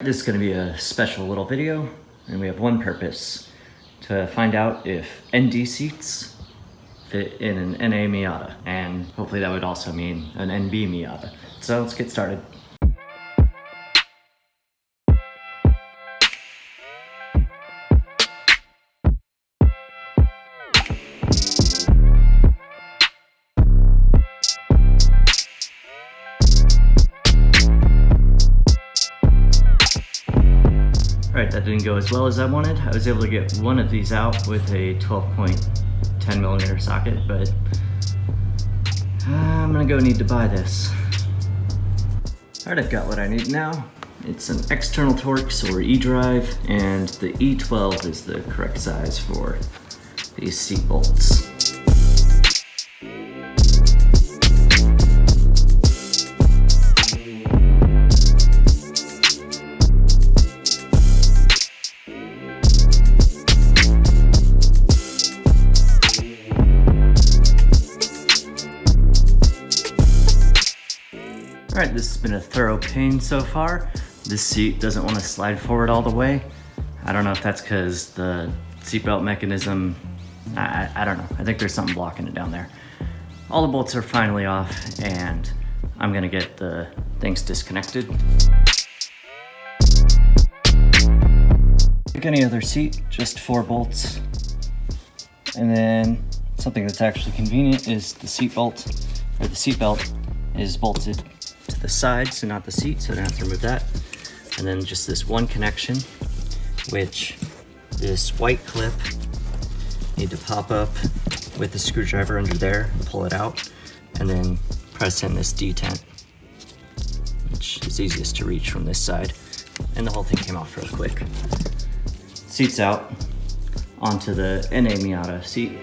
This is going to be a special little video, and we have one purpose: to find out if ND seats fit in an NA Miata, and hopefully that would also mean an NB Miata. So let's get started. Alright, that didn't go as well as I wanted. I was able to get one of these out with a 12.10mm socket, but I'm gonna go need to buy this. Alright, I've got what I need now. It's an external Torx or E-drive, and the E12 is the correct size for these seat bolts. Alright, this has been a thorough pain so far. This seat doesn't want to slide forward all the way. I don't know if that's because the seatbelt mechanism, I don't know. I think there's something blocking it down there. All the bolts are finally off, and I'm gonna get the things disconnected. Like any other seat, just 4 bolts. And then something that's actually convenient is the seat bolt, or the seat belt is bolted to the side, so not the seat, so I don't have to remove that. And then just this one connection, which this white clip need to pop up with the screwdriver under there and pull it out, and then press in this detent, which is easiest to reach from this side. And the whole thing came off real quick. Seat's out onto the NA Miata seat.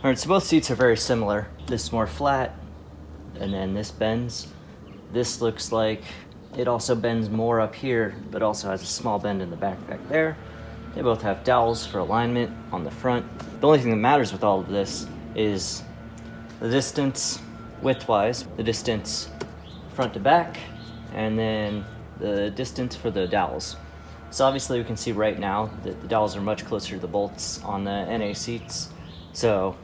Alright, so both seats are very similar. This is more flat, and then this bends. This looks like it also bends more up here, but also has a small bend in the back there. They both have dowels for alignment on the front. The only thing that matters with all of this is the distance width-wise, the distance front to back, and then the distance for the dowels. So obviously we can see right now that the dowels are much closer to the bolts on the NA seats. So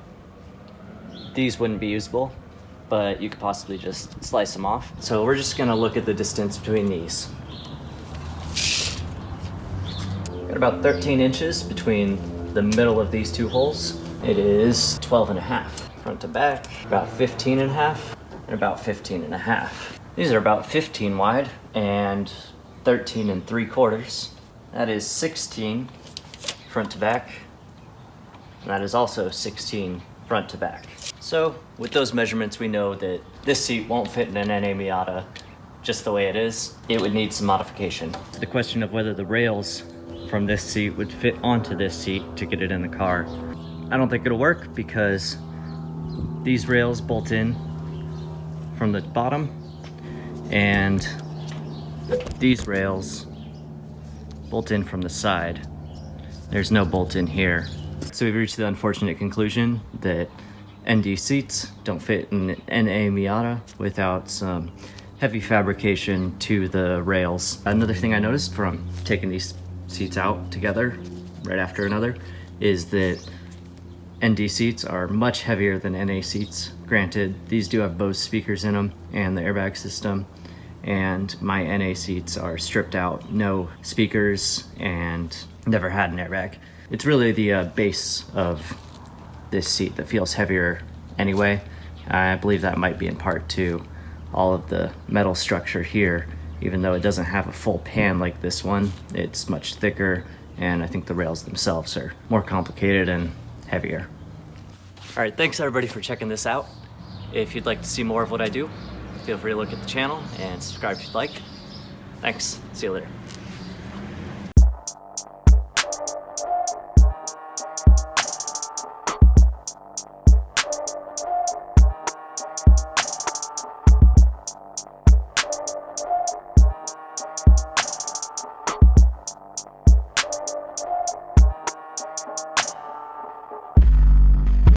these wouldn't be usable, but you could possibly just slice them off. So we're just gonna look at the distance between these. Got about 13 inches between the middle of these two holes. It is 12.5 front to back, about 15.5, and about 15.5. These are about 15 wide and 13 3/4. That is 16 front to back. And that is also 16 front to back. So with those measurements, we know that this seat won't fit in an NA Miata just the way it is. It would need some modification. The question of whether the rails from this seat would fit onto this seat to get it in the car, I don't think it'll work, because these rails bolt in from the bottom, and these rails bolt in from the side. There's no bolt in here. So we've reached the unfortunate conclusion that ND seats don't fit in an NA Miata without some heavy fabrication to the rails. Another thing I noticed from taking these seats out together right after another is that ND seats are much heavier than NA seats. Granted, these do have Bose speakers in them and the airbag system, and my NA seats are stripped out, no speakers, and never had an airbag. It's really the base of this seat that feels heavier anyway. I believe that might be in part to all of the metal structure here. Even though it doesn't have a full pan like this one, it's much thicker, and I think the rails themselves are more complicated and heavier. All right, thanks everybody for checking this out. If you'd like to see more of what I do, feel free to look at the channel and subscribe if you'd like. Thanks, see you later.